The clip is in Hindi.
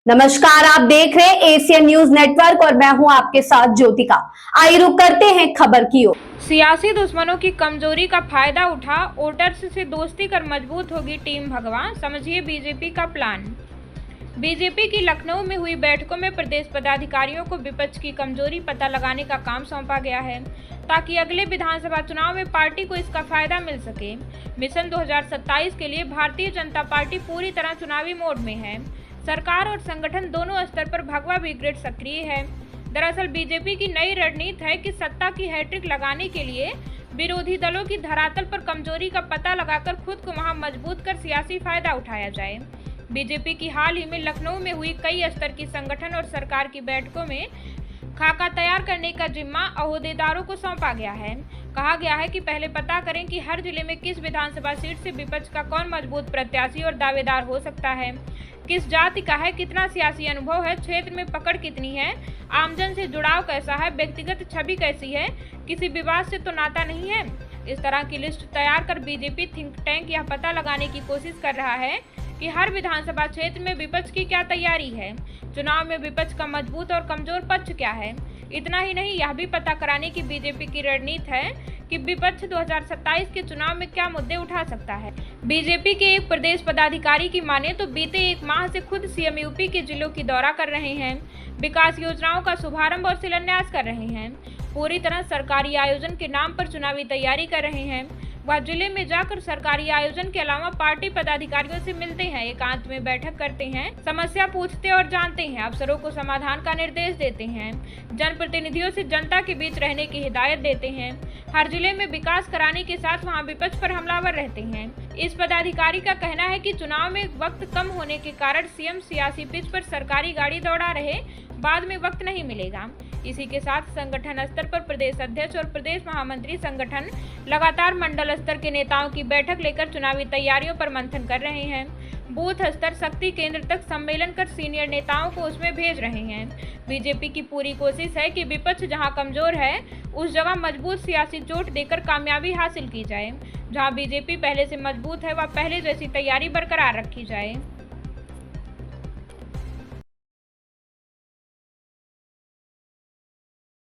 नमस्कार, आप देख रहे हैं एशियन न्यूज नेटवर्क और मैं हूं आपके साथ ज्योतिका। आइए रुक करते हैं खबर की ओर। सियासी दुश्मनों की कमजोरी का फायदा उठा वोटर्स से दोस्ती कर मजबूत होगी टीम भगवा, समझिए बीजेपी का प्लान। बीजेपी की लखनऊ में हुई बैठकों में प्रदेश पदाधिकारियों को विपक्ष की कमजोरी पता लगाने का काम सौंपा गया है ताकि अगले विधानसभा चुनाव में पार्टी को इसका फायदा मिल सके। मिशन 2027 के लिए भारतीय जनता पार्टी पूरी तरह चुनावी मोड में है। सरकार और संगठन दोनों स्तर पर भगवा ब्रिगेड सक्रिय है। दरअसल बीजेपी की नई रणनीति है कि सत्ता की हैट्रिक लगाने के लिए विरोधी दलों की धरातल पर कमजोरी का पता लगाकर खुद को वहां मजबूत कर सियासी फायदा उठाया जाए। बीजेपी की हाल ही में लखनऊ में हुई कई स्तर की संगठन और सरकार की बैठकों में खाका तैयार करने का जिम्मा अहदेदारों को सौंपा गया है। कहा गया है कि पहले पता करें कि हर जिले में किस विधानसभा सीट से विपक्ष का कौन मजबूत प्रत्याशी और दावेदार हो सकता है, किस जाति का है, कितना सियासी अनुभव है, क्षेत्र में पकड़ कितनी है, आमजन से जुड़ाव कैसा है, व्यक्तिगत छवि कैसी है, किसी विवाद से तो नाता नहीं है। इस तरह की लिस्ट तैयार कर बीजेपी थिंक टैंक यह पता लगाने की कोशिश कर रहा है कि हर विधानसभा क्षेत्र में विपक्ष की क्या तैयारी है, चुनाव में विपक्ष का मजबूत और कमजोर पक्ष क्या है। इतना ही नहीं, यह भी पता कराने की बीजेपी की रणनीति है कि विपक्ष 2027 के चुनाव में क्या मुद्दे उठा सकता है। बीजेपी के एक प्रदेश पदाधिकारी की माने तो बीते एक माह से खुद सीएम यूपी के जिलों की दौरा कर रहे हैं, विकास योजनाओं का शुभारंभ और शिलान्यास कर रहे हैं, पूरी तरह सरकारी आयोजन के नाम पर चुनावी तैयारी कर रहे हैं। वह जिले में जाकर सरकारी आयोजन के अलावा पार्टी पदाधिकारियों से मिलते हैं, एकांत में बैठक करते हैं, समस्या पूछते और जानते हैं, अफसरों को समाधान का निर्देश देते हैं, जनप्रतिनिधियों से जनता के बीच रहने की हिदायत देते हैं। हर जिले में विकास कराने के साथ वहां विपक्ष पर हमलावर रहते हैं। इस पदाधिकारी का कहना है कि चुनाव में वक्त कम होने के कारण सीएम सियासी पिच पर सरकारी गाड़ी दौड़ा रहे, बाद में वक्त नहीं मिलेगा। इसी के साथ संगठन स्तर पर प्रदेश अध्यक्ष और प्रदेश महामंत्री संगठन लगातार मंडल स्तर के नेताओं की बैठक लेकर चुनावी तैयारियों पर मंथन कर रहे हैं। बूथ स्तर शक्ति केंद्र तक सम्मेलन कर सीनियर नेताओं को उसमें भेज रहे हैं। बीजेपी की पूरी कोशिश है कि विपक्ष जहां कमजोर है उस जगह मजबूत सियासी चोट देकर कामयाबी हासिल की जाए। जहां बीजेपी पहले से मजबूत है वह पहले जैसी तैयारी बरकरार रखी जाए।